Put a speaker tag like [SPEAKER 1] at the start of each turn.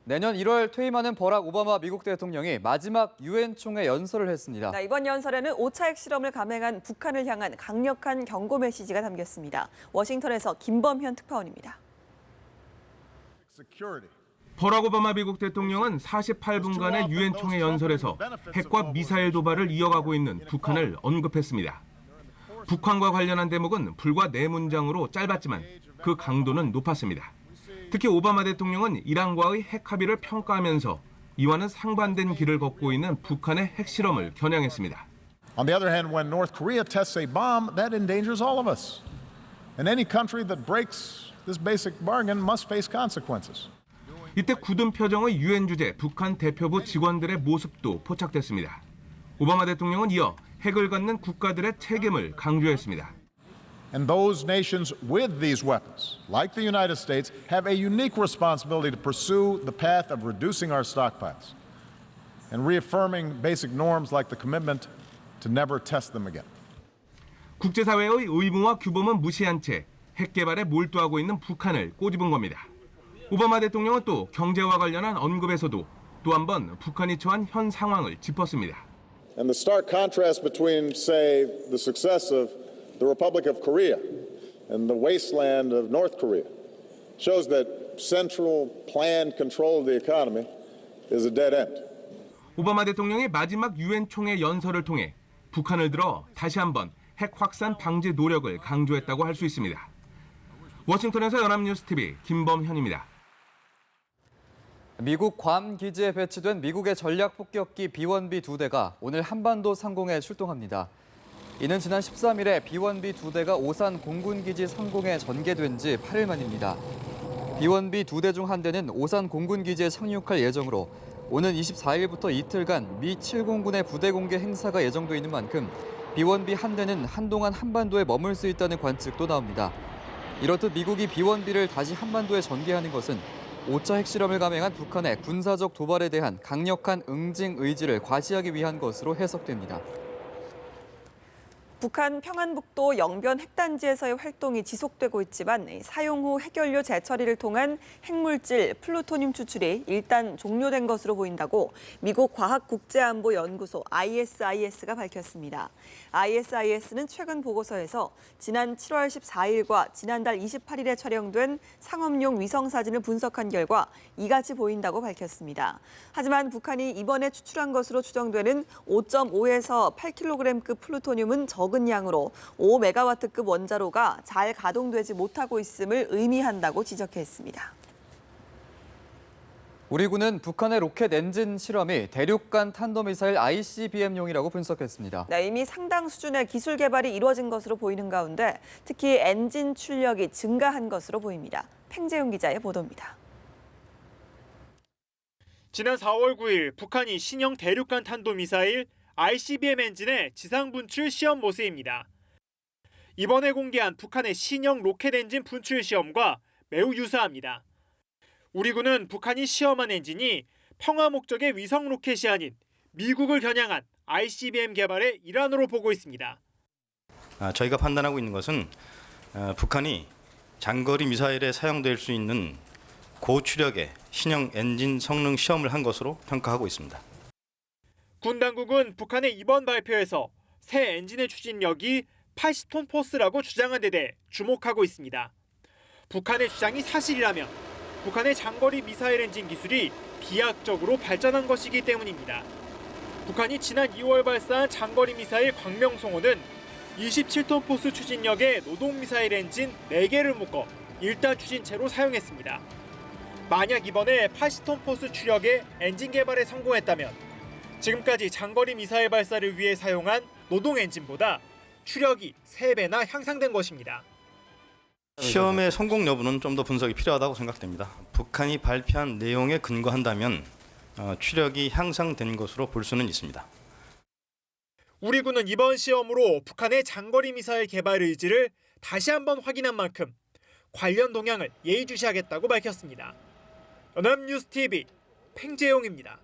[SPEAKER 1] 내년 1월 퇴임하는 버락 오바마 미국 대통령이 마지막 유엔 총회 연설을 했습니다.
[SPEAKER 2] 이번 연설에는 5차 핵실험을 감행한 북한을 향한 강력한 경고 메시지가 담겼습니다. 워싱턴에서 김범현 특파원입니다.
[SPEAKER 3] 버락 오바마 미국 대통령은 48분간의 유엔 총회 연설에서 핵과 미사일 도발을 이어가고 있는 북한을 언급했습니다. 북한과 관련한 대목은 불과 4문장으로 짧았지만 그 강도는 높았습니다. 특히 오바마 대통령은 이란과의 핵 합의를 평가하면서 이와는 상반된 길을 걷고 있는 북한의 핵실험을 겨냥했습니다.
[SPEAKER 4] On the other hand, when North Korea tests a bomb, that endangers all of us. And any country that breaks this basic bargain must face consequences.
[SPEAKER 3] 이때 굳은 표정의 유엔 주재 북한 대표부 직원들의 모습도 포착됐습니다. 오바마 대통령은 이어 핵을 갖는 국가들의 책임을 강조했습니다.
[SPEAKER 4] And those nations with these weapons, like the United States, have a unique responsibility to pursue the path of reducing our stockpiles and reaffirming basic norms like the commitment to never test them again.
[SPEAKER 3] 국제사회의 의무와 규범은 무시한 채 핵 개발에 몰두하고 있는 북한을 꼬집은 겁니다. 오바마 대통령은 또 경제와 관련한 언급에서도 또 한 번 북한이 처한 현 상황을 짚었습니다.
[SPEAKER 4] And the stark contrast between, say, the success of the Republic of Korea and the wasteland of North Korea shows that central planned control of the economy is a dead end.
[SPEAKER 3] 오바마 대통령의 마지막 유엔 총회 연설을 통해 북한을 들어 다시 한번 핵 확산 방지 노력을 강조했다고 할 수 있습니다. 워싱턴에서 연합뉴스TV 김범현입니다.
[SPEAKER 1] 미국 괌 기지에 배치된 미국의 전략 폭격기 B-1B 2대가 오늘 한반도 상공에 출동합니다. 이는 지난 13일에 B-1B 2대가 오산 공군기지 상공에 전개된 지 8일 만입니다. B-1B 2대 중 한 대는 오산 공군기지에 착륙할 예정으로 오는 24일부터 이틀간 미 7공군의 부대 공개 행사가 예정돼 있는 만큼 B-1B 한 대는 한동안 한반도에 머물 수 있다는 관측도 나옵니다. 이렇듯 미국이 B-1B를 다시 한반도에 전개하는 것은 5차 핵실험을 감행한 북한의 군사적 도발에 대한 강력한 응징 의지를 과시하기 위한 것으로 해석됩니다.
[SPEAKER 2] 북한 평안북도 영변 핵단지에서의 활동이 지속되고 있지만 사용 후 핵연료 재처리를 통한 핵물질 플루토늄 추출이 일단 종료된 것으로 보인다고 미국 과학국제안보연구소 ISIS가 밝혔습니다. ISIS는 최근 보고서에서 지난 7월 14일과 지난달 28일에 촬영된 상업용 위성사진을 분석한 결과 이같이 보인다고 밝혔습니다. 하지만 북한이 이번에 추출한 것으로 추정되는 5.5에서 8kg급 플루토늄은 적은 양으로 5메가와트급 원자로가 잘 가동되지 못하고 있음을 의미한다고 지적했습니다.
[SPEAKER 1] 우리 군은 북한의 로켓 엔진 실험이 대륙간 탄도미사일 ICBM용이라고 분석했습니다.
[SPEAKER 2] 이미 상당 수준의 기술 개발이 이루어진 것으로 보이는 가운데 특히 엔진 출력이 증가한 것으로 보입니다. 팽재용 기자의 보도입니다.
[SPEAKER 5] 지난 4월 9일 북한이 신형 대륙간 탄도미사일 ICBM 엔진의 지상 분출 시험 모습입니다. 이번에 공개한 북한의 신형 로켓 엔진 분출 시험과 매우 유사합니다. 우리 군은 북한이 시험한 엔진이 평화 목적의 위성 로켓이 아닌 미국을 겨냥한 ICBM 개발의 일환으로 보고 있습니다.
[SPEAKER 6] 저희가 판단하고 있는 것은 북한이 장거리 미사일에 사용될 수 있는 고추력의 신형 엔진 성능 시험을 한 것으로 평가하고 있습니다.
[SPEAKER 5] 군 당국은 북한의 이번 발표에서 새 엔진의 추진력이 80톤 포스라고 주장한 데 대해 주목하고 있습니다. 북한의 주장이 사실이라면 북한의 장거리 미사일 엔진 기술이 비약적으로 발전한 것이기 때문입니다. 북한이 지난 2월 발사한 장거리 미사일 광명송호는 27톤 포스 추진력의 노동미사일 엔진 4개를 묶어 1단 추진체로 사용했습니다. 만약 이번에 80톤 포스 추력의 엔진 개발에 성공했다면 지금까지 장거리 미사일 발사를 위해 사용한 노동 엔진보다 추력이 3배나 향상된 것입니다.
[SPEAKER 6] 시험의 성공 여부는 좀 더 분석이 필요하다고 생각됩니다. 북한이 발표한 내용에 근거한다면 추력이 향상된 것으로 볼 수는 있습니다.
[SPEAKER 5] 우리 군은 이번 시험으로 북한의 장거리 미사일 개발 의지를 다시 한번 확인한 만큼 관련 동향을 예의주시하겠다고 밝혔습니다. 연합뉴스TV 팽재용입니다.